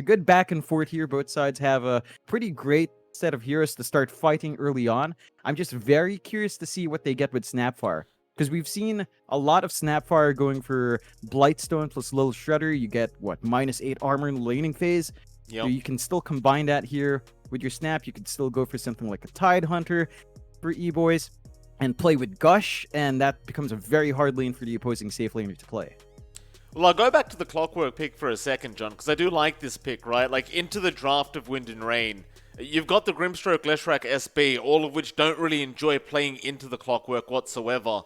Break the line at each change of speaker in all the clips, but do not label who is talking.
good back and forth here. Both sides have a pretty great set of heroes to start fighting early on. I'm just very curious to see what they get with Snapfire. Because we've seen a lot of Snapfire going for Blightstone plus Little Shredder. You get, what, -8 armor in the laning phase? So
Yep.
you can still combine that here with your Snap. You could still go for something like a Tide Hunter for Eboys and play with Gush, and that becomes a very hard lane for the opposing safe laner to play.
Well, I'll go back to the Clockwork pick for a second, John, because I do like this pick, right? Like, into the draft of Wind and Rain, you've got the Grimstroke, Leshrac, SB, all of which don't really enjoy playing into the Clockwork whatsoever.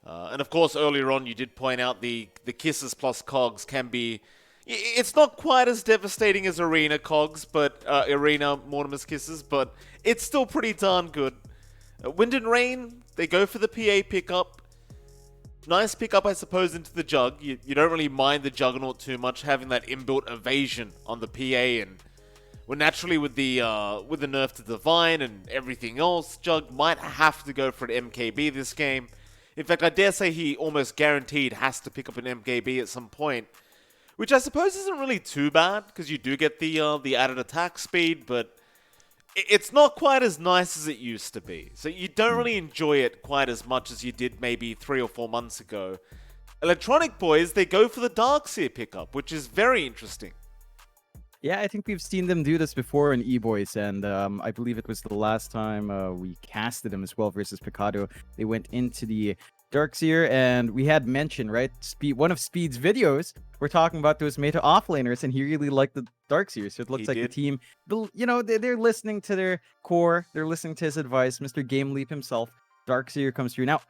And of course, earlier on, you did point out the Kisses plus Cogs can be... It's not quite as devastating as Arena Cogs, but Arena Mortimer's Kisses, but it's still pretty darn good. Wind and Rain, they go for the PA pickup. Nice pickup, I suppose, into the Jug. You don't really mind the Juggernaut too much, having that inbuilt evasion on the PA, and well, naturally with the nerf to Divine and everything else, Jug might have to go for an MKB this game. In fact, I dare say he almost guaranteed has to pick up an MKB at some point, which I suppose isn't really too bad, because you do get the added attack speed, but it's not quite as nice as it used to be. So you don't really enjoy it quite as much as you did maybe 3 or 4 months ago. Electronic Boys, they go for the Darkseer pickup, which is very interesting.
Yeah, I think we've seen them do this before in Eboys, and I believe it was the last time we casted them as well versus Picado. They went into the Darkseer, and we had mentioned, right? One of Speed's videos, we're talking about those meta offlaners, and he really liked the Darkseer. So it looks like the team, you know, they're listening to their core, they're listening to his advice. Mr. Game Leap himself, Darkseer comes through. Now,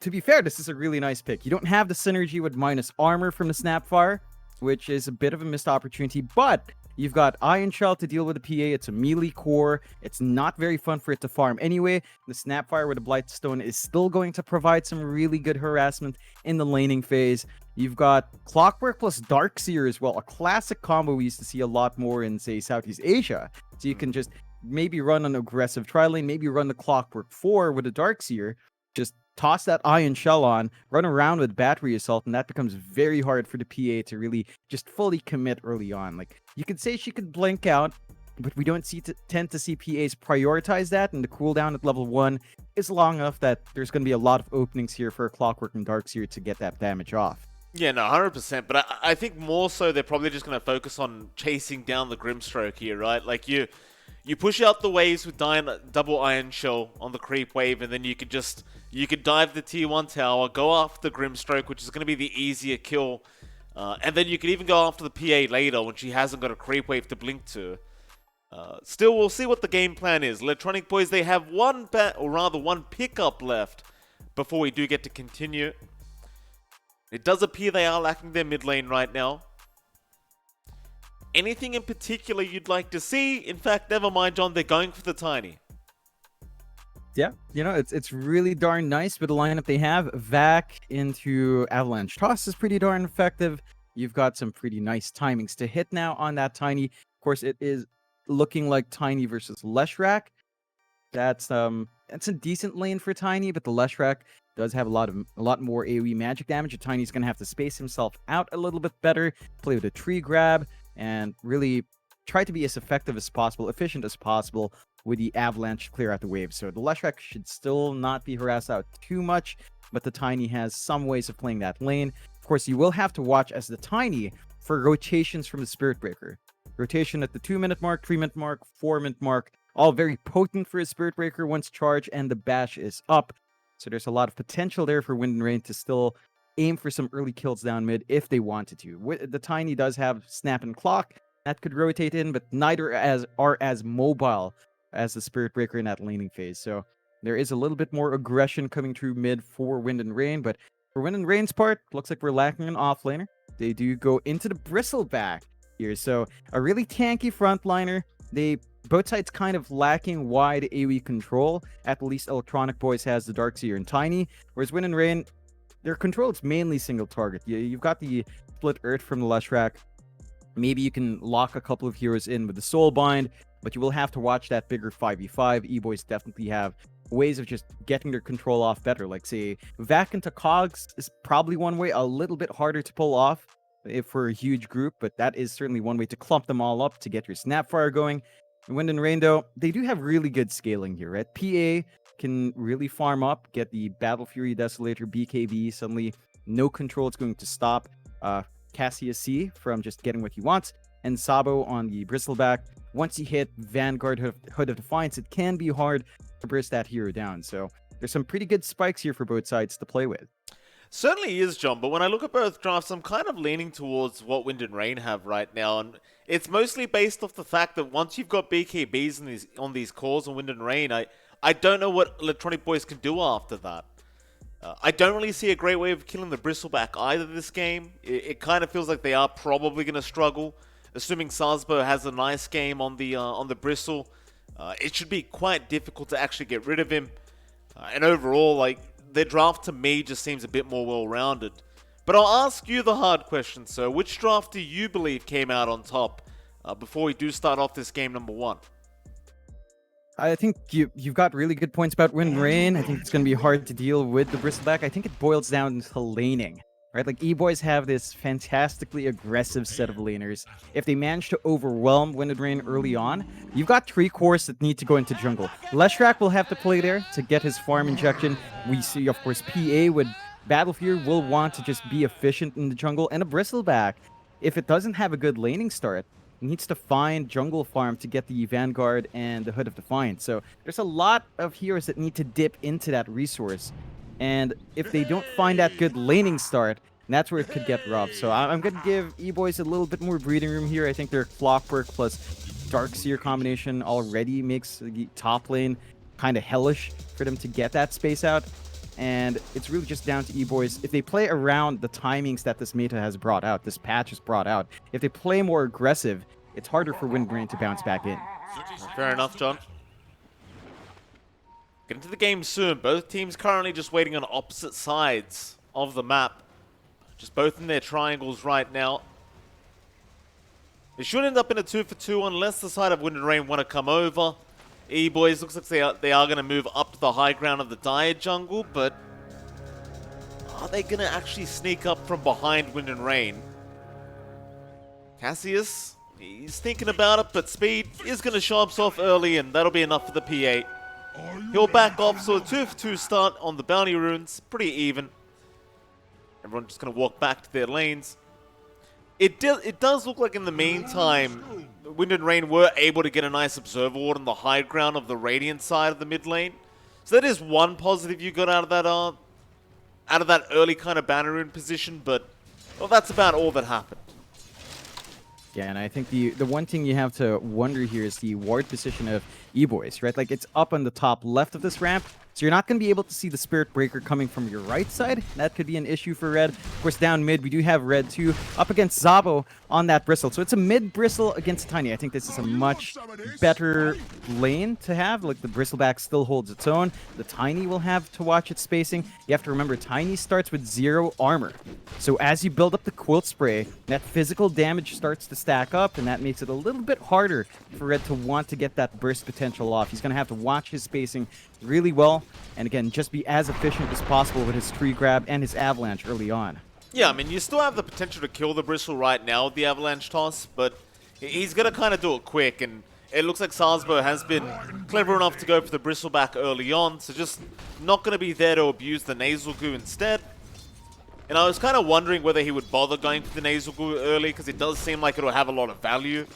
to be fair, this is a really nice pick. You don't have the synergy with minus armor from the Snapfire, which is a bit of a missed opportunity, but you've got Iron Shell to deal with the PA. It's a melee core. It's not very fun for it to farm anyway. The Snapfire with the Blightstone is still going to provide some really good harassment in the laning phase. You've got Clockwork plus Darkseer as well, a classic combo we used to see a lot more in, say, Southeast Asia. So you can just maybe run an aggressive tri-lane, maybe run the Clockwork 4 with a Darkseer, just toss that Iron Shell on, run around with Battery Assault, and that becomes very hard for the PA to really just fully commit early on. Like, you could say she could blink out, but we don't tend to see PAs prioritize that, and the cooldown at level 1 is long enough that there's going to be a lot of openings here for Clockwork and Darkseer to get that damage off.
Yeah, no, 100%, but I think more so they're probably just going to focus on chasing down the Grimstroke here, right? Like, you push out the waves with double Iron Shell on the creep wave, and then you could dive the tier 1 tower, go after the Grimstroke, which is going to be the easier kill, and then you could even go after the PA later when she hasn't got a creep wave to blink to. Still, we'll see what the game plan is. Electronic Boys, they have one pickup left before we do get to continue. It does appear they are lacking their mid lane right now. Anything in particular you'd like to see? In fact, never mind, John, they're going for the Tiny.
Yeah, you know, it's really darn nice with the lineup they have. Vac into Avalanche Toss is pretty darn effective. You've got some pretty nice timings to hit now on that Tiny. Of course, it is looking like Tiny versus Leshrac. That's a decent lane for Tiny, but the Leshrac does have a lot more AoE magic damage. Tiny's gonna have to space himself out a little bit better, play with a tree grab, and really try to be as effective as possible, efficient as possible with the Avalanche to clear out the waves. So the Leshrac should still not be harassed out too much, but the Tiny has some ways of playing that lane. Of course, you will have to watch as the Tiny for rotations from the Spirit Breaker. Rotation at the 2-minute mark, 3-minute mark, 4-minute mark, all very potent for a Spirit Breaker once charged and the bash is up. So there's a lot of potential there for Wind and Rain to still aim for some early kills down mid if they wanted to. The Tiny does have Snap and Clock that could rotate in, but neither are as mobile as the Spirit Breaker in that laning phase. So there is a little bit more aggression coming through mid for Wind and Rain, but for Wind and Rain's part, looks like we're lacking an offlaner. They do go into the Bristleback here, so a really tanky frontliner. Both sides kind of lacking wide AoE control. At least Electronic Boys has the Darkseer and Tiny, whereas Wind and Rain, their control is mainly single target. You've got the Split Earth from the Leshrac. Maybe you can lock a couple of heroes in with the Soulbind, but you will have to watch that bigger 5v5. E-Boys definitely have ways of just getting their control off better. Like, say, Vac into Cogs is probably one way, a little bit harder to pull off for a huge group, but that is certainly one way to clump them all up to get your Snapfire going. Wind and Rain, though, they do have really good scaling here, right? PA can really farm up, get the Battle Fury Desolator, BKB, suddenly no control, it's going to stop Cassius C from just getting what he wants, and Sabo on the Bristleback. Once you hit Vanguard Hood of Defiance, it can be hard to burst that hero down, so there's some pretty good spikes here for both sides to play with.
Certainly is, John, but when I look at both drafts, I'm kind of leaning towards what Wind and Rain have right now, and it's mostly based off the fact that once you've got BKBs on these cores on Wind and Rain, I don't know what Electronic Boys can do after that. I don't really see a great way of killing the Bristleback either this game. It kind of feels like they are probably going to struggle. Assuming Salzburg has a nice game on the Bristle, it should be quite difficult to actually get rid of him. And overall, like, their draft to me just seems a bit more well-rounded. But I'll ask you the hard question, sir. Which draft do you believe came out on top before we do start off this game number 1?
I think you've got really good points about Wind and Rain. I think it's going to be hard to deal with the Bristleback. I think it boils down to laning, right? Like, Eboys have this fantastically aggressive set of laners. If they manage to overwhelm Wind and Rain early on, you've got 3 cores that need to go into jungle. Leshrac will have to play there to get his farm injection. We see, of course, PA with Battlefield will want to just be efficient in the jungle, and a Bristleback, if it doesn't have a good laning start, needs to find jungle farm to get the Vanguard and the Hood of Defiance. So there's a lot of heroes that need to dip into that resource. And if they don't find that good laning start, that's where it could get rough. So I'm going to give Eboys a little bit more breathing room here. I think their Clockwork plus Darkseer combination already makes the top lane kind of hellish for them to get that space out. And it's really just down to Eboys. If they play around the timings that this meta has brought out, this patch has brought out, if they play more aggressive, it's harder for Wind and Rain to bounce back in.
Fair enough, John. Get into the game soon. Both teams currently just waiting on opposite sides of the map. Just both in their triangles right now. It should end up in a 2-for-2 unless the side of Wind and Rain want to come over. Eboys looks like they are going to move up to the high ground of the Dire jungle, but are they going to actually sneak up from behind Wind and Rain? Cassius, he's thinking about it, but Speed is going to show himself early, and that'll be enough for the PA. He'll back off, so a 2-for-2 start on the bounty runes, pretty even. Everyone just going to walk back to their lanes. It does look like in the meantime, Wind and Rain were able to get a nice Observer Ward on the high ground of the Radiant side of the mid lane. So that is one positive you got out of that early kind of banner rune position, but well, that's about all that happened.
Yeah, and I think the one thing you have to wonder here is the ward position of Eboys, right? Like, it's up on the top left of this ramp, so you're not going to be able to see the Spirit Breaker coming from your right side. That could be an issue for Red. Of course, down mid, we do have Red too, up against Zabo on that Bristle. So it's a mid Bristle against Tiny. I think this is a much better lane to have. Like, the Bristleback still holds its own. The Tiny will have to watch its spacing. You have to remember, Tiny starts with 0 armor. So as you build up the Quilt Spray, that physical damage starts to stack up, and that makes it a little bit harder for Red to want to get that burst potential off. He's going to have to watch his spacing really well, and again, just be as efficient as possible with his tree grab and his avalanche early on.
Yeah, I mean, you still have the potential to kill the Bristle right now with the avalanche toss, but he's going to kind of do it quick, and it looks like Salzburg has been clever enough to go for the Bristleback early on, so just not going to be there to abuse the Nasal Goo instead. And I was kind of wondering whether he would bother going for the Nasal Goo early, because it does seem like it'll have a lot of value.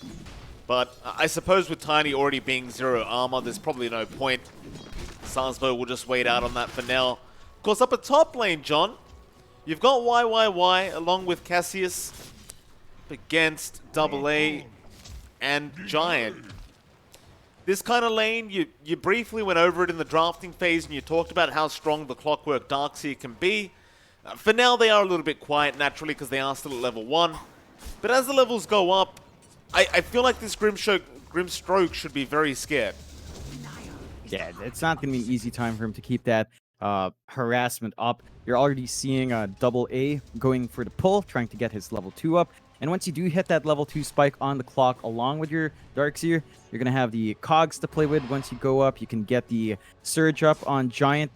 But I suppose with Tiny already being 0 armor, there's probably no point. Salzburg will just wait out on that for now. Of course, up at top lane, John, you've got YYY along with Cassius against AA and Giant. This kind of lane, you briefly went over it in the drafting phase, and you talked about how strong the Clockwork Darkseer can be. For now, they are a little bit quiet, naturally, because they are still at level 1. But as the levels go up, I feel like this Grimstroke should be very scared.
Yeah, it's not going to be an easy time for him to keep that harassment up. You're already seeing AA going for the pull, trying to get his level 2 up. And once you do hit that level 2 spike on the clock along with your Darkseer, you're going to have the cogs to play with. Once you go up, you can get the Surge up on Giant.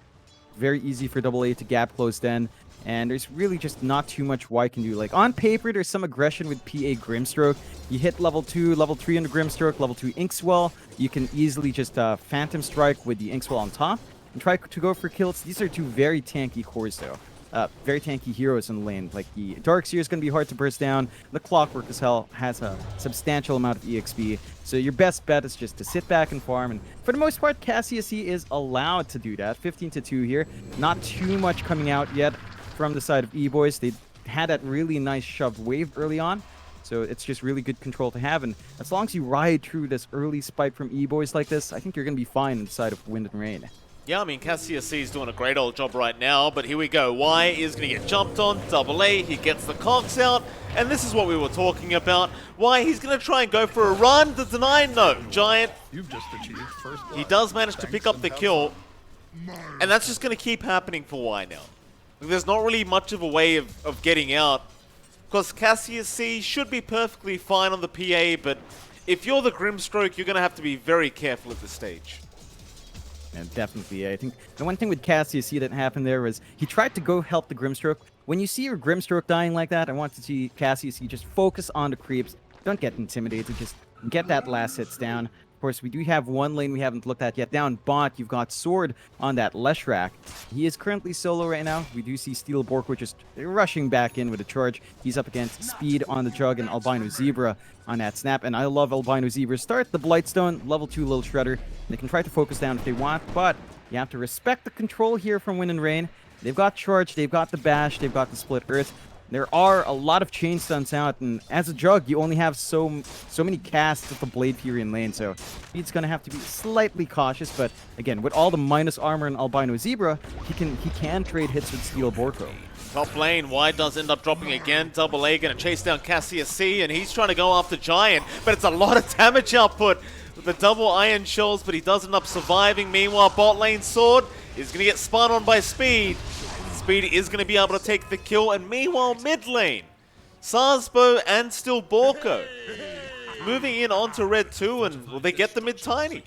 Very easy for AA to gap close then. And there's really just not too much Y can do. Like, on paper, there's some aggression with PA Grimstroke. You hit level 2, level 3 on the Grimstroke, level 2 Inkswell. You can easily just Phantom Strike with the Inkswell on top and try to go for kills. These are two very tanky cores, though. Very tanky heroes in the lane. Like, the Darkseer is going to be hard to burst down. The Clockwork as hell has a substantial amount of EXP. So your best bet is just to sit back and farm. And for the most part, Cassius is allowed to do that. 15-2 here. Not too much coming out yet from the side of Eboys. They had that really nice shoved wave early on. So it's just really good control to have. And as long as you ride through this early spike from Eboys like this, I think you're going to be fine on the side of Wind and Rain.
Yeah, I mean, Cassius is doing a great old job right now, but here we go. Y is going to get jumped on, double A, he gets the cogs out, and this is what we were talking about. Y, he's going to try and go for a run, the deny, no. Giant,
You've just achieved first blood.
he does manage to pick up the kill, and that's just going to keep happening for Y now. There's not really much of a way of getting out, because Cassius C should be perfectly fine on the PA, but if you're the Grimstroke, you're going to have to be very careful at this stage.
And definitely, I think the one thing with Cassius C that happened there was he tried to go help the Grimstroke. When you see your Grimstroke dying like that, I want to see Cassius C just focus on the creeps. Don't get intimidated, just get that last hits down. Of course, we do have one lane we haven't looked at yet. Down bot, you've got Sword on that Leshrac. He is currently solo right now. We do see Steel Borko just rushing back in with a charge. He's up against Speed on the Jug and Albino Zebra on that Snap. And I love Albino Zebra. Start the Blightstone, level 2 Little Shredder. They can try to focus down if they want, but you have to respect the control here from Wind and Rain. They've got Charge, they've got the Bash, they've got the Split Earth. There are a lot of chain stunts out, and as a Jug, you only have so many casts of the Blade Fury in lane, so Speed's gonna have to be slightly cautious. But again, with all the minus armor and Albino Zebra, he can trade hits with Steel Borko.
Top lane, Y does end up dropping again. Double A gonna chase down Cassius C, and he's trying to go after Giant, but it's a lot of damage output with the double iron shells, but he does end up surviving. Meanwhile, bot lane Sword is gonna get spun on by Speed. Speed is going to be able to take the kill, and meanwhile mid lane, Sarsbo and still Borko moving in onto red 2, and will they get the mid tiny?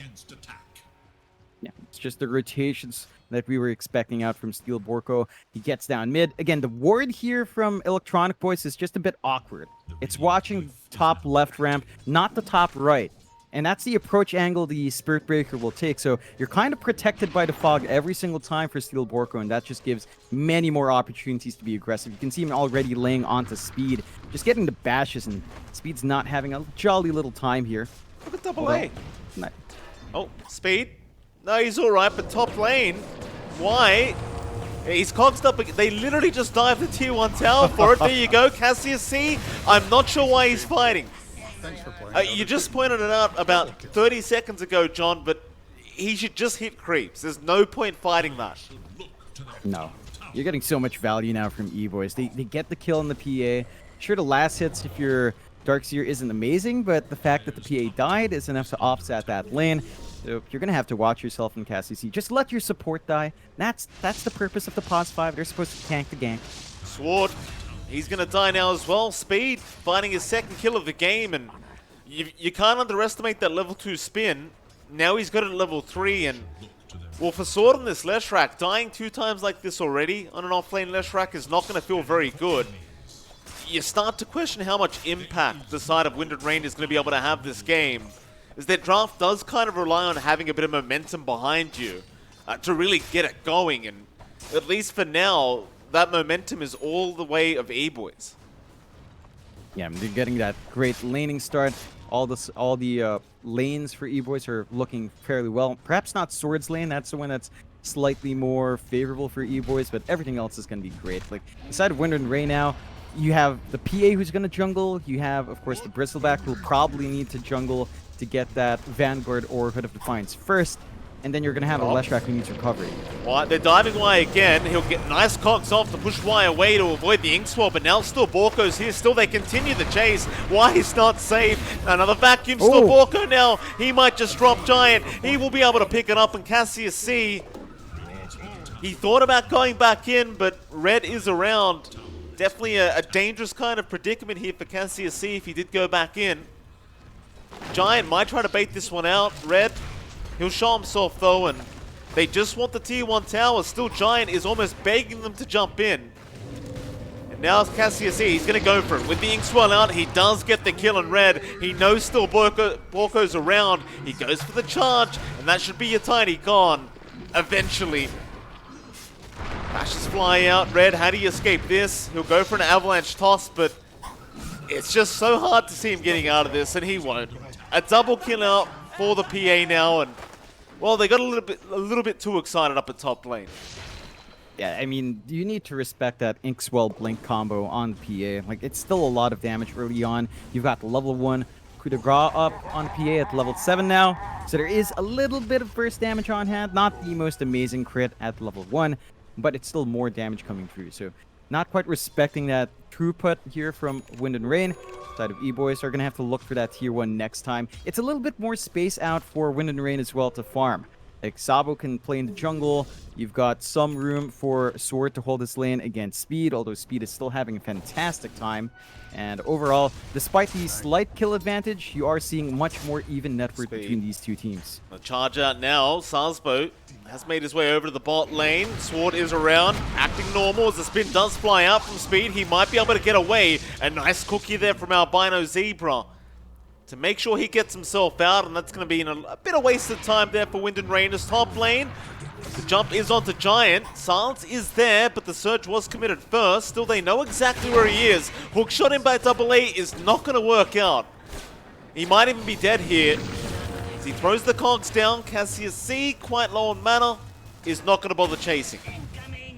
Yeah, it's just the rotations that we were expecting out from Steel Borko. He gets down mid. Again, the ward here from Electronic Boys is just a bit awkward. It's watching top left ramp, not the top right. And that's the approach angle the Spirit Breaker will take. So you're kind of protected by the fog every single time for Steel Borko, and that just gives many more opportunities to be aggressive. You can see him already laying onto Speed, just getting the bashes, and Speed's not having a jolly little time here.
Look at double A.
Nice.
Oh, Speed. No, he's alright, but top lane, Y, he's cogsed up. They literally just dived the tier 1 tower for it. There you go, Cassius C. I'm not sure why he's fighting.
Thanks for playing.
You just pointed it out about 30 seconds ago, John, but he should just hit creeps. There's no point fighting that.
No. You're getting so much value now from Eboys. They get the kill in the PA. Sure, the last hits if your Darkseer isn't amazing, but the fact that the PA died is enough to offset that lane. So you're going to have to watch yourself in Cassius C. Just let your support die. That's the purpose of the pos 5. They're supposed to tank the gank.
Sword, he's going to die now as well. Speed, finding his second kill of the game, and you can't underestimate that level 2 spin. Now he's got it at level 3, and well, for Sword on this Leshrac, dying 2 times like this already on an offlane Leshrac is not going to feel very good. You start to question how much impact the side of Wind and Rain is going to be able to have this game, as their draft does kind of rely on having a bit of momentum behind you to really get it going, and at least for now, that momentum is all the way of Eboys.
Yeah, they're getting that great laning start. All the lanes for Eboys are looking fairly well. Perhaps not Sword's lane. That's the one that's slightly more favorable for Eboys, but everything else is going to be great. Like, aside of Wind and Rain now, you have the PA who's going to jungle. You have, of course, the Bristleback who will probably need to jungle to get that Vanguard or Hood of Defiance first. And then you're going to have a Leshrac who needs recovery.
Well, they're diving Y again. He'll get nice cocks off to push Y away to avoid the ink swap, but now still Borko's here. Still, they continue the chase. Y is not safe. Another vacuum. Still Borko now. He might just drop Giant. He will be able to pick it up, and Cassius C. He thought about going back in, but Red is around. Definitely a dangerous kind of predicament here for Cassius C if he did go back in. Giant might try to bait this one out. Red, he'll show himself though, and they just want the tier 1 tower. Still, Giant is almost begging them to jump in. And now it's Cassius E. He's going to go for it. With the Inkswell out, he does get the kill on red. He knows still Borko's around. He goes for the charge, and that should be your tiny con. Eventually. Flashes fly out. Red, how do you escape this? He'll go for an avalanche toss, but it's just so hard to see him getting out of this, and he won't. A double kill out for the PA now, and well, they got a little bit too excited up at top lane.
Yeah, I mean, you need to respect that Inkswell Blink combo on the PA. Like, it's still a lot of damage early on. You've got the level 1 coup de grace up on PA at level 7 now. So there is a little bit of burst damage on hand. Not the most amazing crit at level 1, but it's still more damage coming through. So not quite respecting that throughput here from Wind and Rain. Side of Eboys are going to have to look for that tier 1 next time. It's a little bit more space out for Wind and Rain as well to farm. Like, Sabo can play in the jungle. You've got some room for Sword to hold this lane against Speed, although Speed is still having a fantastic time. And overall, despite the slight kill advantage, you are seeing much more even network between these two teams.
The charge out now. Sarsbo has made his way over to the bot lane. Sword is around, acting normal as the spin does fly out from Speed. He might be able to get away. A nice cookie there from Albino Zebra to make sure he gets himself out, and that's going to be a bit of wasted time there for Wind and Rain's top lane. The jump is onto Giant. Silence is there, but the surge was committed first. Still, they know exactly where he is. Hook shot in by Double A is not going to work out. He might even be dead here. As he throws the cogs down, Cassius C, quite low on mana, is not going to bother chasing.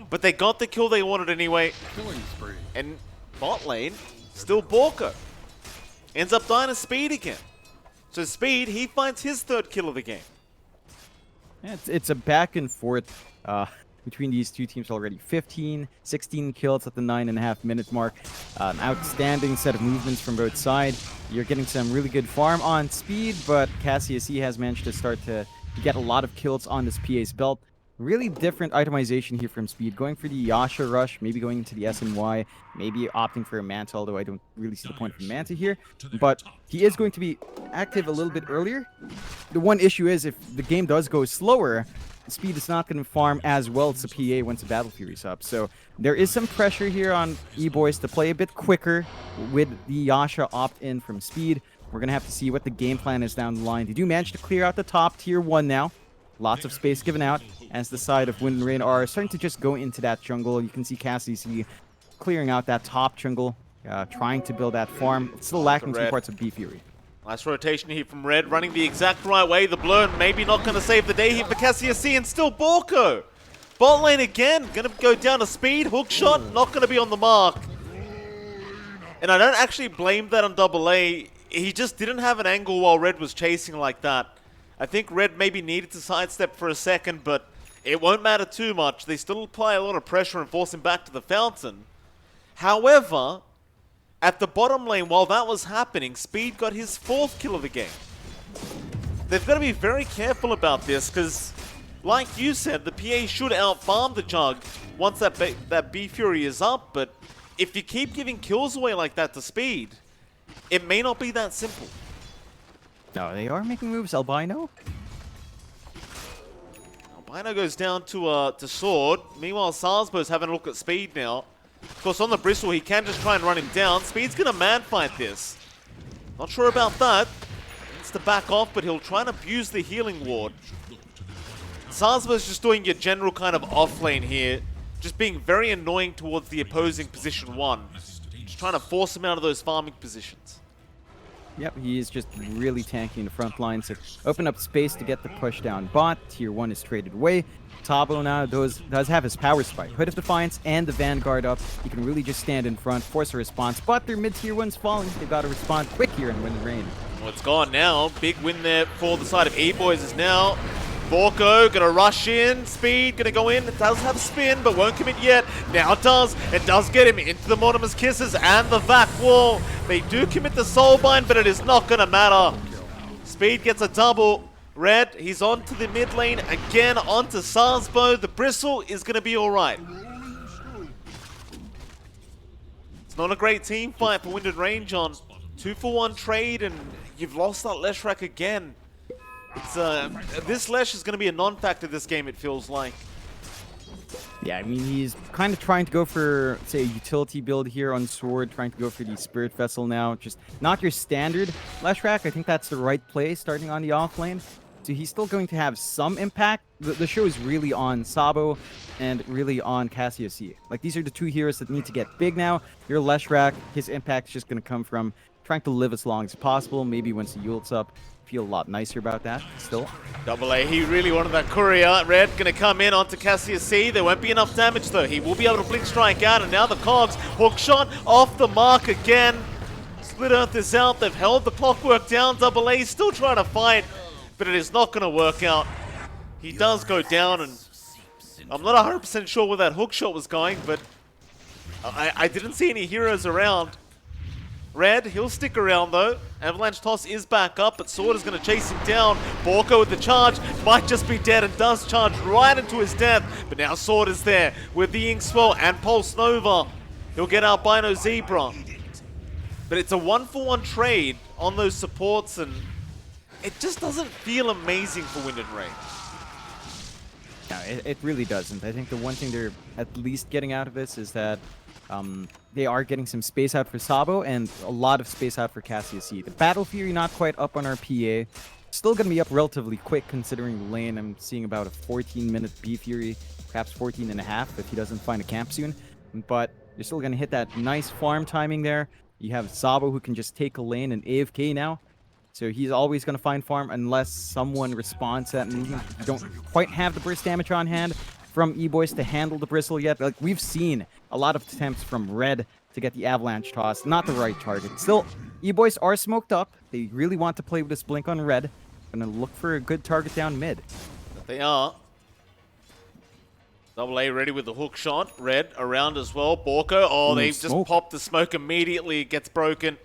But they got the kill they wanted anyway.
Killing spree.
And bot lane, still Borko. Ends up dying to Speed again. So Speed, he finds his 3rd kill of the game.
Yeah, it's a back and forth between these two teams already. 15, 16 kills at the 9.5 minute mark. Outstanding set of movements from both sides. You're getting some really good farm on Speed, but Cassius E has managed to start to get a lot of kills on this PA's belt. Really different itemization here from Speed. Going for the Yasha rush, maybe going into the SNY, maybe opting for a Manta, although I don't really see the point of Manta here. But he is going to be active a little bit earlier. The one issue is if the game does go slower, Speed is not going to farm as well as the PA once the Battle Fury's up. So there is some pressure here on Eboys to play a bit quicker with the Yasha opt-in from Speed. We're going to have to see what the game plan is down the line. They do manage to clear out the top tier 1 now. Lots of space given out as the side of Wind and Rain are starting to just go into that jungle. You can see Cassius clearing out that top jungle, trying to build that farm. It's still lacking 2 parts of B Fury.
Nice rotation here from Red, running the exact right way. The blur maybe not going to save the day here for Cassius C, and still Borko. Bot lane again, going to go down to Speed. Hook shot, not going to be on the mark. And I don't actually blame that on Double A. He just didn't have an angle while Red was chasing like that. I think Red maybe needed to sidestep for a second, but it won't matter too much. They still apply a lot of pressure and force him back to the fountain. However, at the bottom lane, while that was happening, Speed got his 4th kill of the game. They've got to be very careful about this, because, like you said, the PA should out-farm the Jug once that B Fury is up, but if you keep giving kills away like that to Speed, it may not be that simple.
No, they are making moves. Albino?
Albino goes down to Sword. Meanwhile, Sarsbo's having a look at Speed now. Of course, on the Bristle, he can just try and run him down. Speed's going to man-fight this. Not sure about that. Needs to back off, but he'll try and abuse the healing ward. Sarsbo's just doing your general kind of off-lane here. Just being very annoying towards the opposing position 1. Just trying to force him out of those farming positions.
Yep, he is just really tanking the front line to open up space to get the push down bot. Tier 1 is traded away. Tabo now does have his power spike. Hood of Defiance and the Vanguard up. He can really just stand in front, force a response, but their mid-tier 1's falling. They've got to respond quick here and win the rain.
Well, it's gone now. Big win there for the side of Eboys is now. Borko gonna rush in, Speed gonna go in, it does have a spin, but won't commit yet. Now it does get him into the Mortimer's Kisses and the Vac Wall. They do commit the Soulbind, but it is not gonna matter. Speed gets a double. Red, he's on to the mid lane, again onto Sarsbo. The Bristle is gonna be alright. It's not a great team fight for Wind and Rain, John. 2-for-1 trade, and you've lost that Leshrac again. It's this Lesh is going to be a non-factor this game, it feels like.
Yeah, I mean, he's kind of trying to go for, say, a utility build here on Sword, trying to go for the Spirit Vessel now. Just not your standard Leshrac. I think that's the right play starting on the off lane. So he's still going to have some impact. The show is really on Sabo and really on Cassius E. Like, these are the two heroes that need to get big now. Your Leshrac, his impact is just going to come from trying to live as long as possible. Maybe once the ult's up, feel a lot nicer about that still.
Double A, he really wanted that courier. Red gonna come in onto Cassius C. There won't be enough damage though. He will be able to blink strike out, and now the cogs. Hook shot off the mark again. Split Earth is out. They've held the clockwork down. Double A still trying to fight, but it is not gonna work out. He does go down, and I'm not 100% sure where that hook shot was going, but I didn't see any heroes around. Red, he'll stick around though. Avalanche Toss is back up, but Sword is going to chase him down. Borko with the charge, might just be dead and does charge right into his death. But now Sword is there with the Inkswell and Pulse Nova. He'll get Albino Zebra. But it's a 1-for-1 trade on those supports, and it just doesn't feel amazing for Wind and Rain.
No, it really doesn't. I think the one thing they're at least getting out of this is that they are getting some space out for Sabo and a lot of space out for Cassius E. The Battle Fury not quite up on our PA. Still going to be up relatively quick considering the lane. I'm seeing about a 14-minute B Fury, perhaps 14 and a half if he doesn't find a camp soon. But you're still going to hit that nice farm timing there. You have Sabo who can just take a lane and AFK now. So he's always going to find farm unless someone responds to that movement. You don't quite have the burst damage on hand from Eboys to handle the bristle yet. Like, we've seen a lot of attempts from Red to get the avalanche toss. Not the right target. Still, Eboys are smoked up. They really want to play with this blink on Red. Gonna look for a good target down mid.
They are. Double A ready with the hook shot. Red around as well. Borko. Oh, they've just popped the smoke immediately. It gets broken.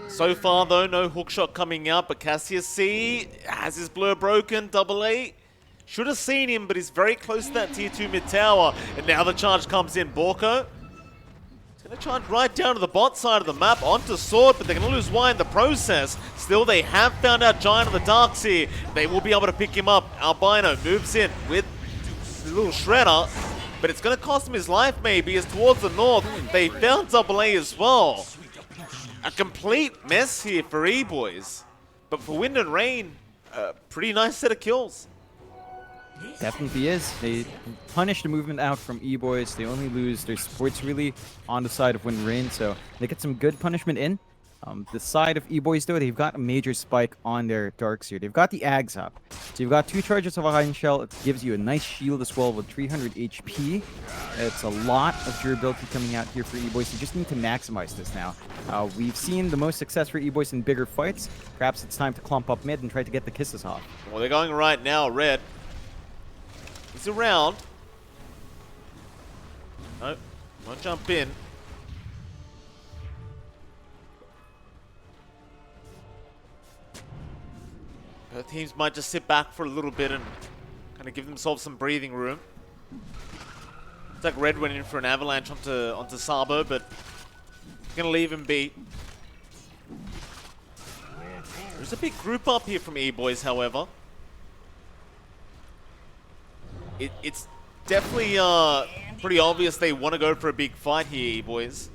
So far, though, no hook shot coming out, but Cassius C has his blur broken. Double A should have seen him, but he's very close to that tier 2 mid tower. And now the charge comes in. Borko is going to charge right down to the bot side of the map onto Sword, but they're going to lose Y in the process. Still, they have found out Giant of the Darks here. They will be able to pick him up. Albino moves in with the little shredder, but it's going to cost him his life maybe, as towards the north, they found Double A as well. A complete mess here for Eboys. But for Wind and Rain, a pretty nice set of kills.
Definitely is. They punish the movement out from Eboys. They only lose their supports really on the side of Wind and Rain, so they get some good punishment in. The side of Eboys, though, they've got a major spike on their darks here. They've got the Ags up. So you've got 2 charges of a Iron Shell. It gives you a nice shield as well with 300 HP. It's a lot of durability coming out here for Eboys. You just need to maximize this now. We've seen the most success for Eboys in bigger fights. Perhaps it's time to clump up mid and try to get the kisses off.
Well, they're going right now. Red. He's around. Nope. Won't jump in. Both teams might just sit back for a little bit and kind of give themselves some breathing room. It's like Red went in for an avalanche onto Sabo, but gonna leave him be. There's a big group up here from Eboys, however. It's definitely pretty obvious they want to go for a big fight here, Eboys.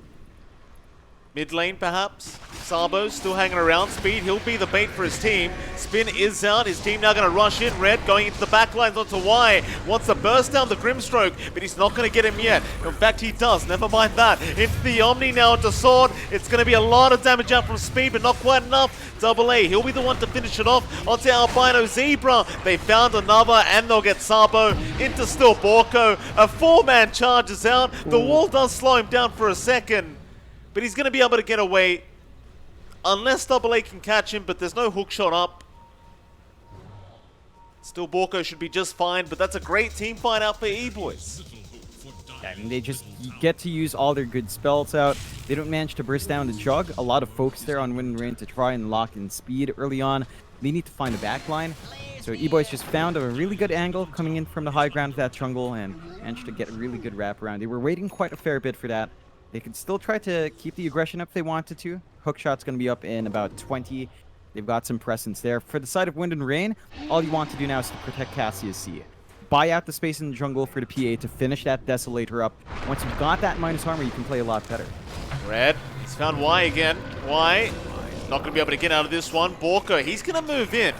Mid lane, perhaps. Sabo still hanging around. Speed, he'll be the bait for his team. Spin is out. His team now going to rush in. Red going into the back lines onto Y. Wants to burst down the Grimstroke, but he's not going to get him yet. In fact, he does. Never mind that. Into the Omni now into Sword. It's going to be a lot of damage out from Speed, but not quite enough. Double A, he'll be the one to finish it off. Onto Albino Zebra. They found another, and they'll get Sabo into still Borko. A 4-man charges out. The wall does slow him down for a second, but he's going to be able to get away. Unless Double A can catch him, but there's no hook shot up. Still, Borko should be just fine, but that's a great team fight out for Eboys.
I mean, they just get to use all their good spells out. They don't manage to burst down the Jug. A lot of focus there on Wind and Rain to try and lock in speed early on. They need to find a backline. So Eboys just found a really good angle coming in from the high ground of that jungle and managed to get a really good wraparound. They were waiting quite a fair bit for that. They could still try to keep the aggression up if they wanted to. Hookshot's going to be up in about 20. They've got some presence there. For the side of Wind and Rain, all you want to do now is to protect Cassius C. buy out the space in the jungle for the PA to finish that Desolator up. Once you've got that minus armor, you can play a lot better.
Red, he's found Y again. Y, not going to be able to get out of this one. Borko, he's going to move in.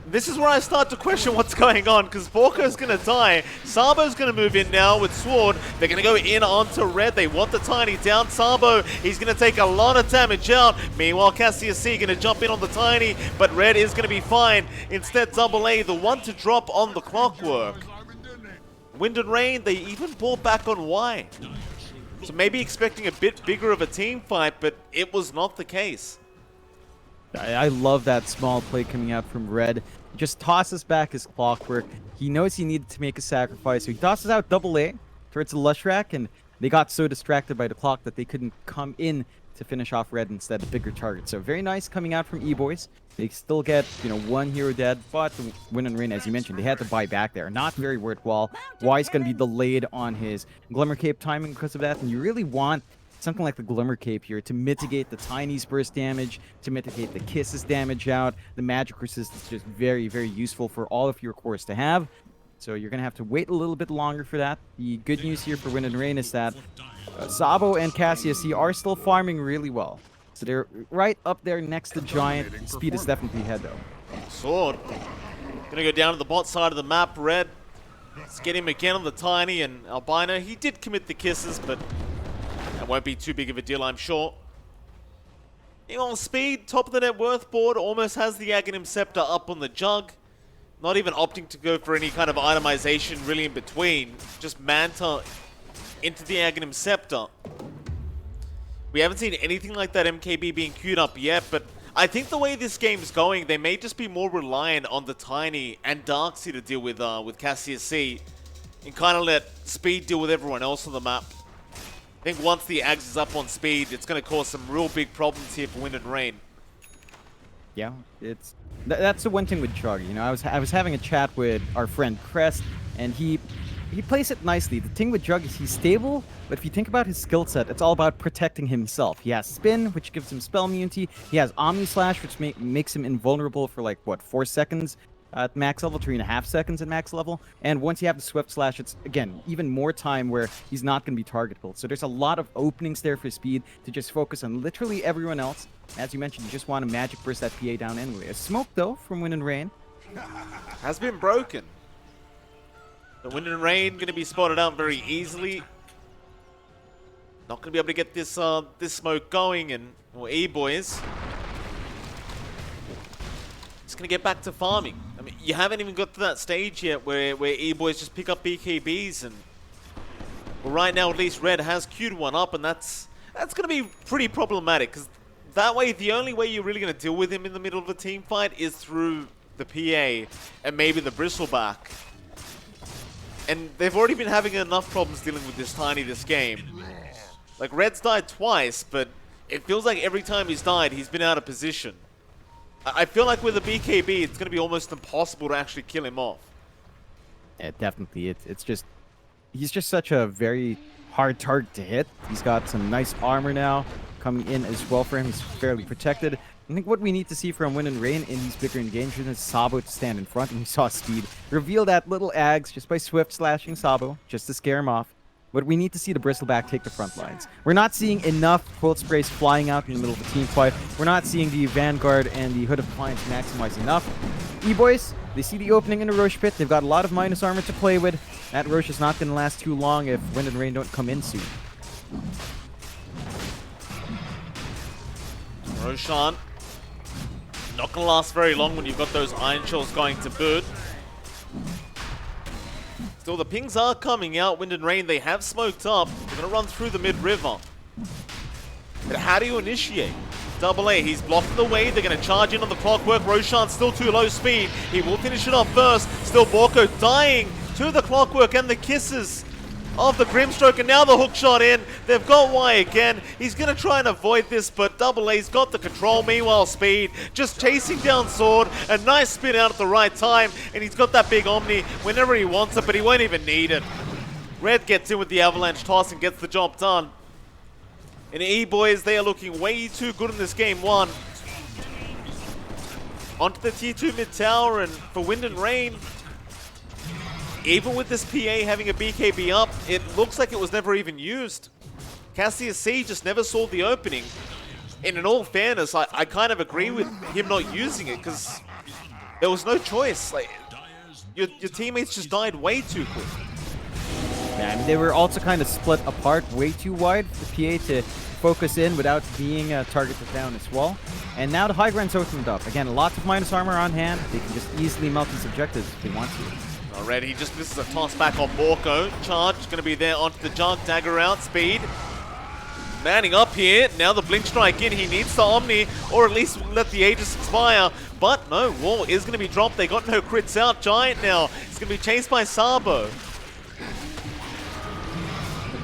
This is where I start to question what's going on, because Borko's going to die. Sabo's going to move in now with Sword. They're going to go in onto Red. They want the Tiny down. Sabo, he's going to take a lot of damage out. Meanwhile, Cassius C going to jump in on the Tiny, but Red is going to be fine. Instead, Double A, the one to drop on the Clockwork. Wind and Rain, they even brought back on Y. So maybe expecting a bit bigger of a team fight, but it was not the case.
I love that small play coming out from Red. He just tosses back his Clockwork. He knows he needed to make a sacrifice, so he tosses out Double A towards the Leshrac, and they got so distracted by the clock that they couldn't come in to finish off Red instead of bigger targets. So very nice coming out from Eboys. They still get, one hero dead, but the Win and Rain, as you mentioned, they had to buy back there. Not very worthwhile. Y's going to be delayed on his Glimmer Cape timing because of that, and you really want something like the Glimmer Cape here to mitigate the Tiny's burst damage, to mitigate the Kisses damage out. The magic resistance is just very, very useful for all of your cores to have. So you're going to have to wait a little bit longer for that. The good news here for Wind and Rain is that Sabo and Cassius C are still farming really well. So they're right up there next to Giant. Speed is definitely ahead though.
Sword. Gonna go down to the bot side of the map. Red. Let's get him again on the Tiny, and Albino, he did commit the Kisses, but that won't be too big of a deal, I'm sure. Meanwhile, Speed, top of the net worth board, almost has the Aghanim Scepter up on the Jug. Not even opting to go for any kind of itemization really in between. Just Manta into the Aghanim Scepter. We haven't seen anything like that MKB being queued up yet, but I think the way this game's going, they may just be more reliant on the Tiny and Darksea to deal with Cassius C, and kind of let Speed deal with everyone else on the map. I think once the Ags is up on Speed, it's going to cause some real big problems here for Wind and Rain.
Yeah, that's the one thing with Chug. I was having a chat with our friend Crest, and he plays it nicely. The thing with Jug is he's stable, but if you think about his skill set, it's all about protecting himself. He has Spin, which gives him spell immunity. He has Omni Slash, which makes him invulnerable for 4 seconds at max level, 3.5 seconds at max level. And once you have the Swift Slash, it's, again, even more time where he's not going to be targetable. So there's a lot of openings there for Speed to just focus on literally everyone else. As you mentioned, you just want to Magic Burst that PA down anyway. A smoke, though, from Wind and Rain.
Has been broken. The Wind and Rain going to be spotted out very easily. Not going to be able to get this this smoke going, and Eboys just going to get back to farming. I mean, you haven't even got to that stage yet where Eboys just pick up BKBs, and well, right now at least Red has queued one up, and that's going to be pretty problematic, because that way the only way you're really going to deal with him in the middle of a team fight is through the PA and maybe the Bristleback. And they've already been having enough problems dealing with this Tiny this game. Like, Red's died twice, but it feels like every time he's died, he's been out of position. I feel like with a BKB, it's going to be almost impossible to actually kill him off.
Yeah, definitely. It's just... He's just such a very hard target to hit. He's got some nice armor now coming in as well for him. He's fairly protected. I think what we need to see from Wind and Rain in these bigger engagements is Sabo to stand in front, and we saw Speed reveal that little Ags just by Swift slashing Sabo, just to scare him off. But we need to see the Bristleback take the front lines. We're not seeing enough Quilt Sprays flying out in the middle of a team fight. We're not seeing the Vanguard and the Hood of Defiance maximize enough. E-Boys, they see the opening in the Roche pit. They've got a lot of minus armor to play with. That Roche is not going to last too long if Wind and Rain don't come in soon.
Roshan, not going to last very long when you've got those Iron Shells going to boot. Still, the pings are coming out. Wind and Rain, they have smoked up. They're going to run through the mid-river. But how do you initiate? Double A, he's blocking the way. They're going to charge in on the Clockwork. Roshan still too low speed. He will finish it off first. Still Borko dying to the Clockwork and the Kisses of the Grimstroke, and now the hook shot in. They've got Y again. He's going to try and avoid this, but Double A's got the control. Meanwhile, Speed just chasing down Sword. A nice spin out at the right time, and he's got that big Omni whenever he wants it, but he won't even need it. Red gets in with the Avalanche toss and gets the job done. And E-Boys, they are looking way too good in this game one. Onto the tier 2 mid tower, and for Wind and Rain, even with this PA having a BKB up, it looks like it was never even used. Cassius C just never saw the opening. And in all fairness, I kind of agree with him not using it because there was no choice. Like, your teammates just died way too quick.
Yeah, I mean, they were also kind of split apart way too wide for the PA to focus in without being targeted down as well. And now the high ground's opened up. Again, lots of minus armor on hand. They can just easily melt these objectives if they want to.
Already, just misses a toss back on Borko. Charge is going to be there onto the jug. Dagger out, speed. Manning up here. Now the blink strike in. He needs the Omni, or at least let the Aegis expire. But no, wall is going to be dropped. They got no crits out. Giant now. It's going to be chased by Sabo.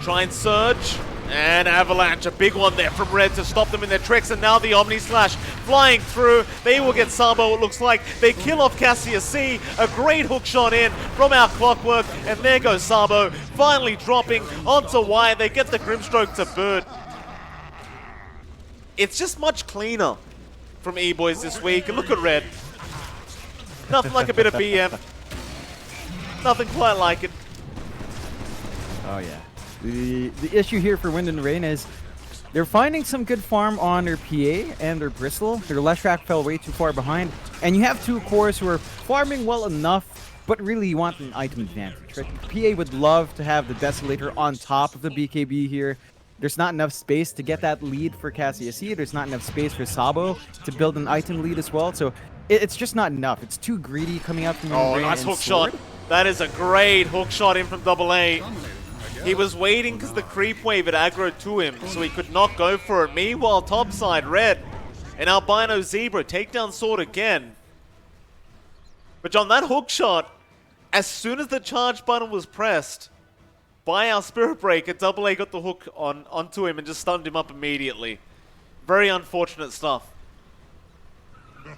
Try and surge. And Avalanche, a big one there from Red to stop them in their tricks. And now the Omni Slash flying through. They will get Sabo, it looks like. They kill off Cassius C. A great hook shot in from our Clockwork. And there goes Sabo, finally dropping onto Y. They get the Grimstroke to Bird. It's just much cleaner from Eboys this week. And look at Red. Nothing like a bit of BM. Nothing quite like it.
Oh, yeah. The issue here for Wind and Rain is they're finding some good farm on their PA and their Bristle. Their Leshrac fell way too far behind. And you have two cores who are farming well enough, but really you want an item advantage. Right? PA would love to have the Desolator on top of the BKB here. There's not enough space to get that lead for Cassius C. There's not enough space for Sabo to build an item lead as well. So it's just not enough. It's too greedy coming out from Wind and Rain.
Nice hook
Sword.
shot. That is a great hook shot in from AA. He was waiting because the creep wave had aggroed to him, so he could not go for it. Meanwhile, topside, Red and Albino Zebra take down Sword again. But John, that hook shot, as soon as the charge button was pressed by our Spirit Breaker, AA got the hook onto him and just stunned him up immediately. Very unfortunate stuff.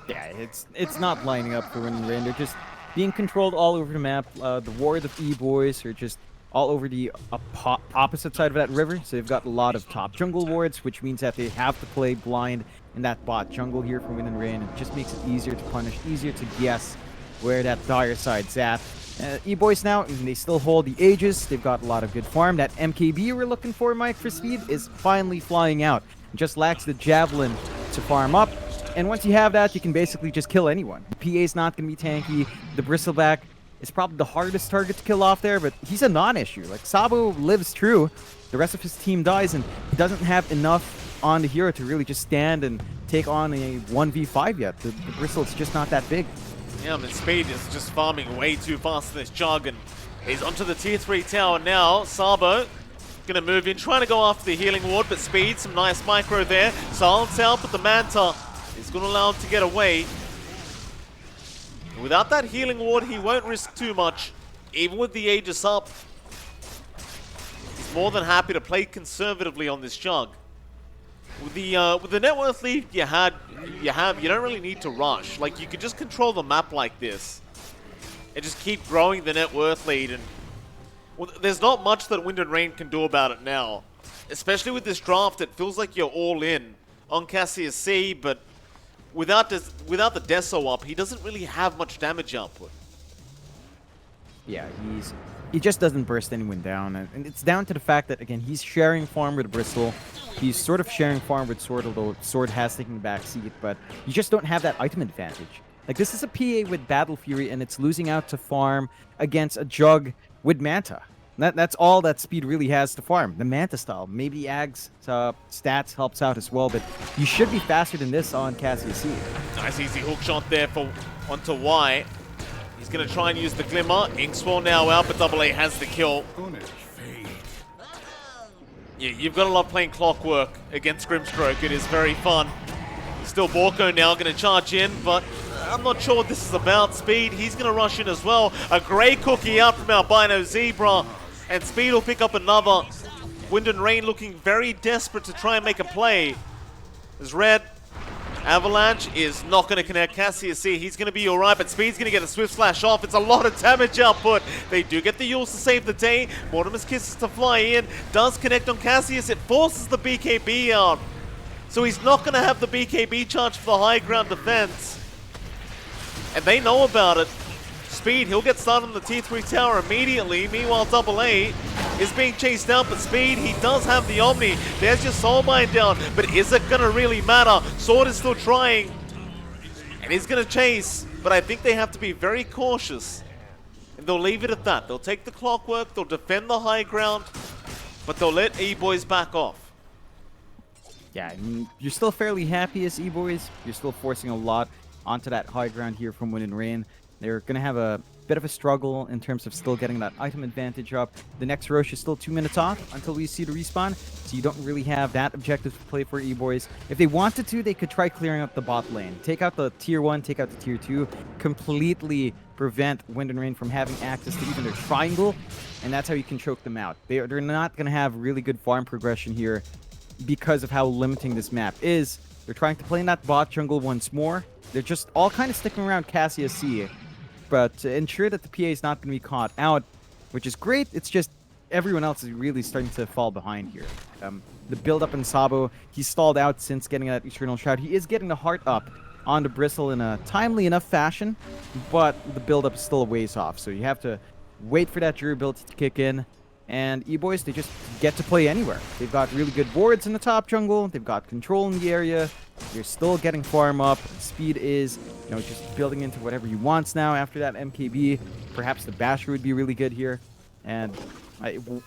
Yeah, it's not lining up for Wind and Rain. They're just being controlled all over the map. The ward of E-Boys are just all over the opposite side of that river. So they've got a lot of top jungle wards, which means that they have to play blind in that bot jungle here for Wind and Rain. It just makes it easier to punish, easier to guess where that dire side's at. E-Boys now, they still hold the Aegis. They've got a lot of good farm. That MKB we're looking for, Mike, for speed is finally flying out. It just lacks the Javelin to farm up. And once you have that, you can basically just kill anyone. The PA's not going to be tanky. The Bristleback is probably the hardest target to kill off there, but he's a non-issue. Like, Sabo lives true. The rest of his team dies, and he doesn't have enough on the hero to really just stand and take on a 1v5 yet. The Bristle's just not that big.
Yeah, I mean, Speed is just farming way too fast in this jug, and he's onto the tier 3 tower now. Sabo gonna move in, trying to go after the healing ward, but Speed, some nice micro there. Silence out, but the Manta is gonna allow him to get away. Without that healing ward, he won't risk too much. Even with the Aegis up, he's more than happy to play conservatively on this jug. With the net worth lead you don't really need to rush. Like, you could just control the map like this and just keep growing the net worth lead. And well, there's not much that Wind and Rain can do about it now. Especially with this draft, it feels like you're all in on Cassius C, but without the Deso up, he doesn't really have much damage output.
Yeah, he just doesn't burst anyone down, and it's down to the fact that, again, he's sharing farm with Bristle. He's sort of sharing farm with Sword, although Sword has taken the back seat, but you just don't have that item advantage. Like, this is a PA with Battle Fury, and it's losing out to farm against a Jug with Manta. That's all that Speed really has to farm. The Manta style. Maybe Ag's stats helps out as well, but you should be faster than this on Cassius C.
Nice easy hook shot there onto Y. He's going to try and use the Glimmer. Inkswell now out, but AA has the kill. Yeah, you've got to love playing Clockwork against Grimstroke. It is very fun. Still Borko now going to charge in, but I'm not sure what this is about. Speed, he's going to rush in as well. A great cookie out from Albino Zebra, and Speed will pick up another. Wind and Rain looking very desperate to try and make a play. As Red, Avalanche is not going to connect Cassius C. He's going to be alright, but Speed's going to get a Swift Slash off. It's a lot of damage output. They do get the Yules to save the day. Mortimer's Kisses to fly in. Does connect on Cassius. It forces the BKB out. So he's not going to have the BKB charge for the high ground defense. And they know about it. Speed, he'll get started on the T3 tower immediately. Meanwhile, Double A is being chased out, but Speed, he does have the Omni. There's your Soulbind down, but is it gonna really matter? Sword is still trying, and he's gonna chase, but I think they have to be very cautious. And they'll leave it at that. They'll take the clockwork, they'll defend the high ground, but they'll let Eboys back off.
Yeah, I mean, you're still fairly happy as Eboys. You're still forcing a lot onto that high ground here from Wind and Rain. They're going to have a bit of a struggle in terms of still getting that item advantage up. The next Rosh is still 2 minutes off until we see the respawn, so you don't really have that objective to play for Eboys. If they wanted to, they could try clearing up the bot lane. Take out the tier 1, take out the tier 2, completely prevent Wind and Rain from having access to even their triangle, and that's how you can choke them out. They're not going to have really good farm progression here because of how limiting this map is. They're trying to play in that bot jungle once more. They're just all kind of sticking around Cassia C, but to ensure that the PA is not going to be caught out, which is great. It's just everyone else is really starting to fall behind here. The build-up in Sabo, he's stalled out since getting that Eternal Shroud. He is getting the heart up onto Bristle in a timely enough fashion, but the build-up is still a ways off, so you have to wait for that durability to kick in. And Eboys, they just get to play anywhere. They've got really good wards in the top jungle. They've got control in the area. You're still getting farm up. Speed is, just building into whatever he wants now after that MKB. Perhaps the Basher would be really good here. And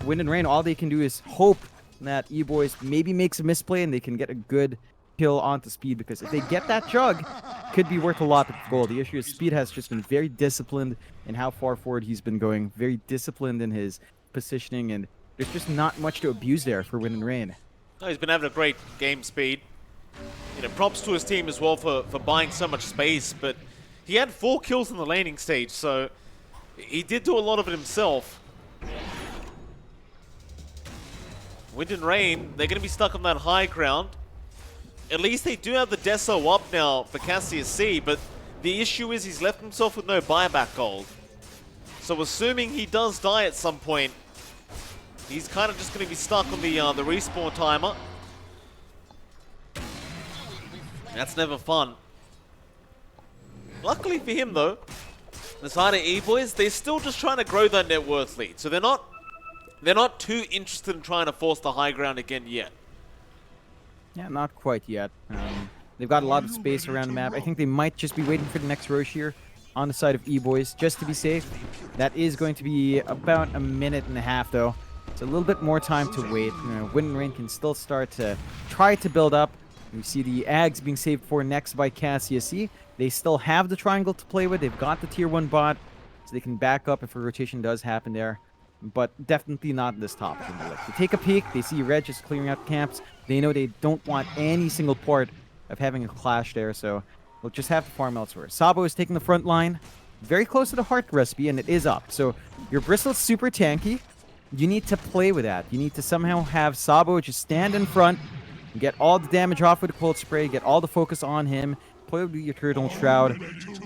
Wind and Rain, all they can do is hope that Eboys maybe makes a misplay and they can get a good kill onto Speed, because if they get that Jug, it could be worth a lot of gold. The issue is Speed has just been very disciplined in how far forward he's been going. Very disciplined in his positioning, and there's just not much to abuse there for Wind and Rain.
Oh, he's been having a great game, Speed. Props to his team as well for buying so much space, but he had 4 kills in the laning stage, so he did do a lot of it himself. Wind and Rain, they're going to be stuck on that high ground. At least they do have the Deso up now for Cassius C, but the issue is he's left himself with no buyback gold. So assuming he does die at some point, he's kind of just going to be stuck on the respawn timer. That's never fun. Luckily for him though, the side of Eboys, they're still just trying to grow that net worth lead. So they're not too interested in trying to force the high ground again yet.
Yeah, not quite yet. They've got a lot of space around the map. I think they might just be waiting for the next Rosh here on the side of Eboys, just to be safe. That is going to be about a minute and a half, though. It's a little bit more time to wait. Wind and Rain can still start to try to build up. We see the Ags being saved for next by Cassia C. They still have the triangle to play with. They've got the tier 1 bot, so they can back up if a rotation does happen there. But definitely not in this top jungle. They take a peek, they see Red just clearing out camps. They know they don't want any single part of having a clash there, so we'll just have to farm elsewhere. Sabo is taking the front line, very close to the heart recipe, and it is up. So your Bristle's super tanky. You need to play with that. You need to somehow have Sabo just stand in front, and get all the damage off with the cold spray, get all the focus on him, play with your Eternal Shroud,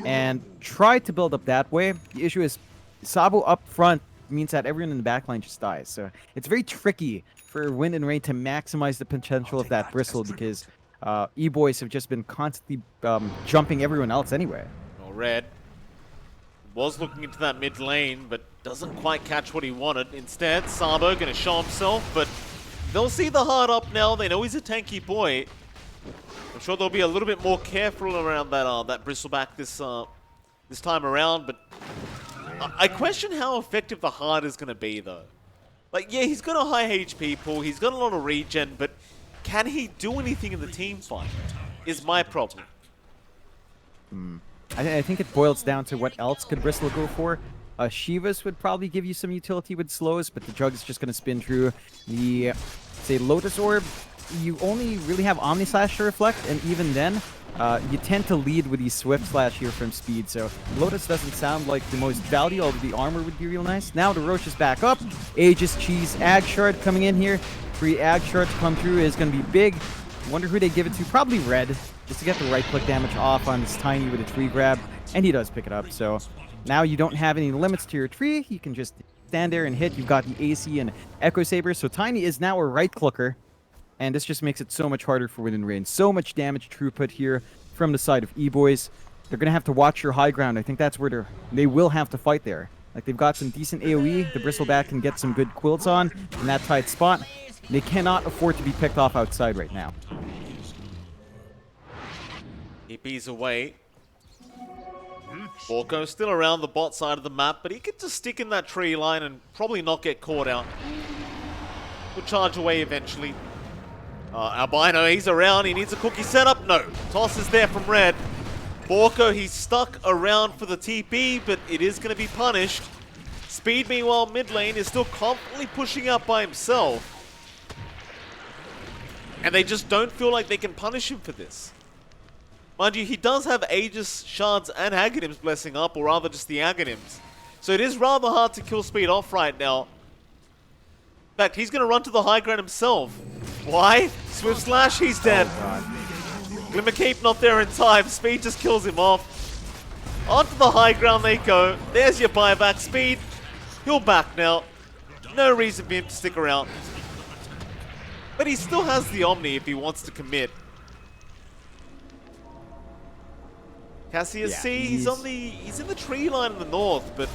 and try to build up that way. The issue is Sabo up front means that everyone in the backline just dies. So it's very tricky for Wind and Rain to maximize the potential of that Bristle, because Eboys have just been constantly jumping everyone else anyway.
Well, Red was looking into that mid lane, but doesn't quite catch what he wanted. Instead, Sabo going to show himself, but they'll see the heart up now. They know he's a tanky boy. I'm sure they'll be a little bit more careful around that Bristleback this time around, but I question how effective the heart is going to be, though. Like, yeah, he's got a high HP pool, he's got a lot of regen, but can he do anything in the team fight? Is my problem.
I think it boils down to what else could Bristle go for. Shivas would probably give you some utility with slows, but the Jug's just going to spin through. The, say, Lotus Orb, you only really have Omni Slash to reflect, and even then, you tend to lead with the Swift Slash here from Speed, so Lotus doesn't sound like the most value, although the armor would be real nice. Now the Rosh is back up. Aegis Cheese Ag Shard coming in here. 3 Ag Shards come through is going to be big. Wonder who they give it to. Probably Red, just to get the right-click damage off on this Tiny with a tree grab, and he does pick it up. So now you don't have any limits to your tree. You can just stand there and hit. You've got the AC and Echo Saber, so Tiny is now a right-clicker. And this just makes it so much harder for Wind and Rain. So much damage throughput here from the side of Eboys. they're going to have to watch your high ground. I think that's where they will have to fight there. Like, they've got some decent AoE. The Bristleback can get some good quilts on in that tight spot. They cannot afford to be picked off outside right now.
DP's away. Borko still around the bot side of the map, but he could just stick in that tree line and probably not get caught out. Will charge away eventually. Albino, he's around. He needs a cookie setup. No. Toss is there from red. Borko, he's stuck around for the TP, but it is going to be punished. Speed, meanwhile, mid lane is still confidently pushing out by himself. And they just don't feel like they can punish him for this. Mind you, he does have Aegis, Shards, and Aghanim's blessing up, or rather just the Aghanim's. So it is rather hard to kill Speed off right now. In fact, he's going to run to the high ground himself. Why? Swift Slash, he's dead. Glimmer Cape not there in time. Speed just kills him off. Onto the high ground they go. There's your buyback. Speed, he'll back now. No reason for him to stick around. But he still has the Omni if he wants to commit. Cassius C, he's in the tree line in the north, but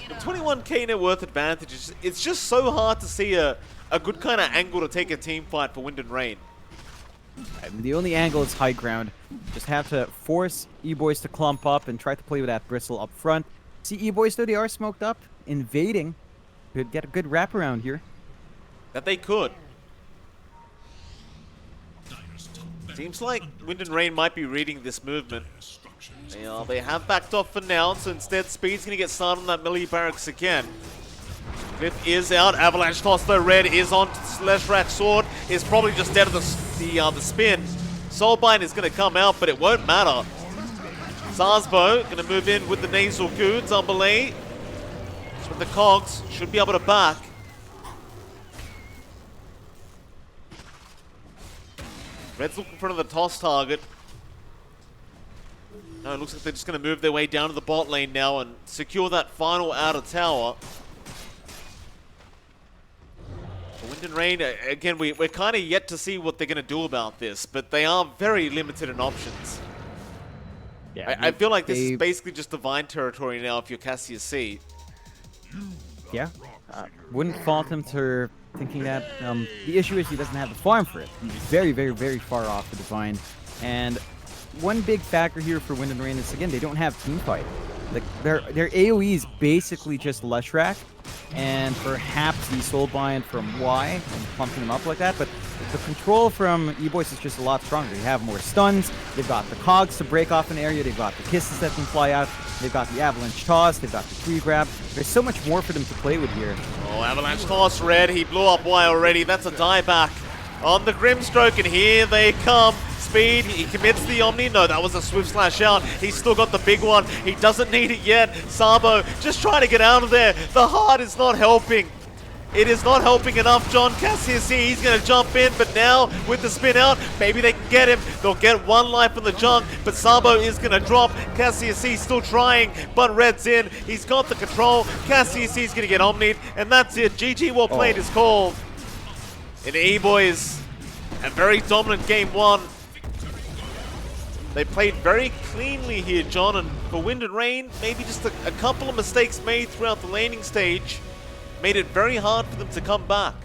the 21k net worth advantage, it's just so hard to see a good kind of angle to take a team fight for Wind and Rain.
I mean, the only angle is high ground. Just have to force Eboys to clump up and try to play with that Bristle up front. See, Eboys, though, they are smoked up, invading. Could get a good wraparound here.
That they could. Seems like Wind and Rain might be reading this movement. They have backed off for now, so instead Speed's going to get started on that melee barracks again. Cliff is out. Avalanche toss though. Red is on Leshrak's sword. Is probably just dead of the spin. Soulbind is going to come out, but it won't matter. Zarsbo going to move in with the nasal goo. Zumbale with the cogs should be able to back. Red's looking for the toss target. No, it looks like they're just going to move their way down to the bot lane now and secure that final outer tower. Wind and Rain, again, we're kind of yet to see what they're going to do about this, but they are very limited in options. Yeah, I feel like this is basically just divine territory now if you're Cassius C.
Yeah, wouldn't fault him for thinking that. The issue is he doesn't have the farm for it. He's very, very, very far off the divine. And one big factor here for Wind and Rain is, again, they don't have team fight. Like, their AoE is basically just Leshrak, and perhaps the Soulbind from Y, and pumping them up like that, but the control from Eboys is just a lot stronger. They have more stuns, they've got the cogs to break off an area, they've got the kisses that can fly out, they've got the avalanche toss, they've got the tree grab. There's so much more for them to play with here.
Oh, avalanche toss, Red, he blew up Y already, that's a dieback on the Grimstroke, and here they come. Speed, he commits the Omni. No, that was a Swift Slash out. He's still got the big one. He doesn't need it yet. Sabo just trying to get out of there. The heart is not helping. It is not helping enough. John Cassius, he's going to jump in, but now with the spin out, maybe they can get him. They'll get one life in the junk, but Sabo is going to drop. Cassius still trying, but Red's in. He's got the control. Cassius is going to get Omni'd, and that's it. GG well played is called. In Eboys, a very dominant game one. They played very cleanly here, John, and for Wind and Rain, maybe just a couple of mistakes made throughout the laning stage made it very hard for them to come back.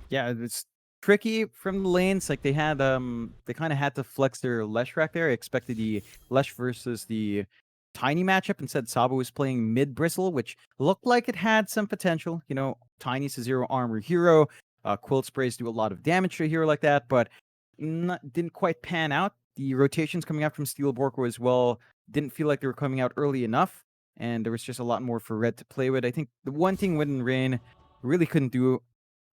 Yeah, it's tricky from the lanes. Like, they had, they kind of had to flex their Leshrak there. I expected the Lesh versus the Tiny matchup. Instead, Sabo was playing mid Bristle, which looked like it had some potential. You know, Tiny's a zero armor hero. Quilt sprays do a lot of damage to a hero like that, but didn't quite pan out. The rotations coming out from Steel Borko as well didn't feel like they were coming out early enough, and there was just a lot more for Red to play with. I think the one thing Wind and Rain really couldn't do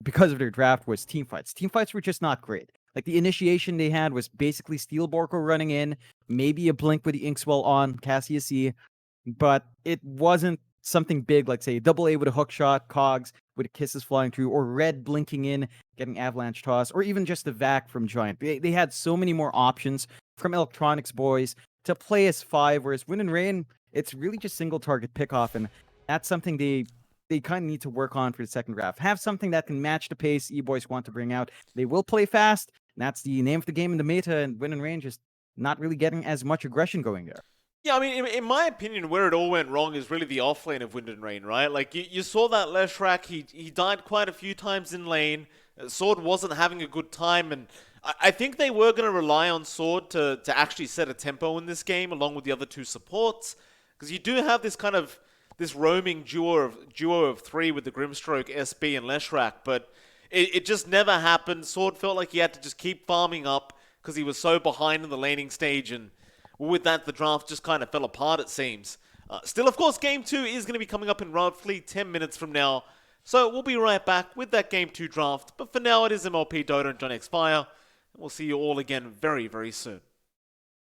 because of their draft was team fights. Team fights were just not great. Like, the initiation they had was basically Steel Borko running in, maybe a blink with the Inkswell on, Cassius C, but it wasn't something big like, say, double A with a hook shot, Cogs with kisses flying through, or Red blinking in, getting avalanche toss, or even just the Vac from Giant. They had so many more options from Electronics boys to play as 5, whereas Wind and Rain, it's really just single target pickoff, and that's something they kind of need to work on for the second draft. Have something that can match the pace Eboys want to bring out. They will play fast, and that's the name of the game in the meta, and Wind and Rain just not really getting as much aggression going there.
Yeah, I mean, in my opinion, where it all went wrong is really the off lane of Wind and Rain, right? Like, you saw that Leshrac, he died quite a few times in lane. Sword wasn't having a good time, and I think they were going to rely on Sword to actually set a tempo in this game, along with the other two supports. Because you do have this kind of, this roaming duo of three with the Grimstroke, SB, and Leshrac, but it just never happened. Sword felt like he had to just keep farming up, because he was so behind in the laning stage, and with that, the draft just kind of fell apart, it seems. Still, of course, Game 2 is going to be coming up in roughly 10 minutes from now. So we'll be right back with that Game 2 draft. But for now, it is MLP Dota and JohnXFire. And we'll see you all again very, very soon.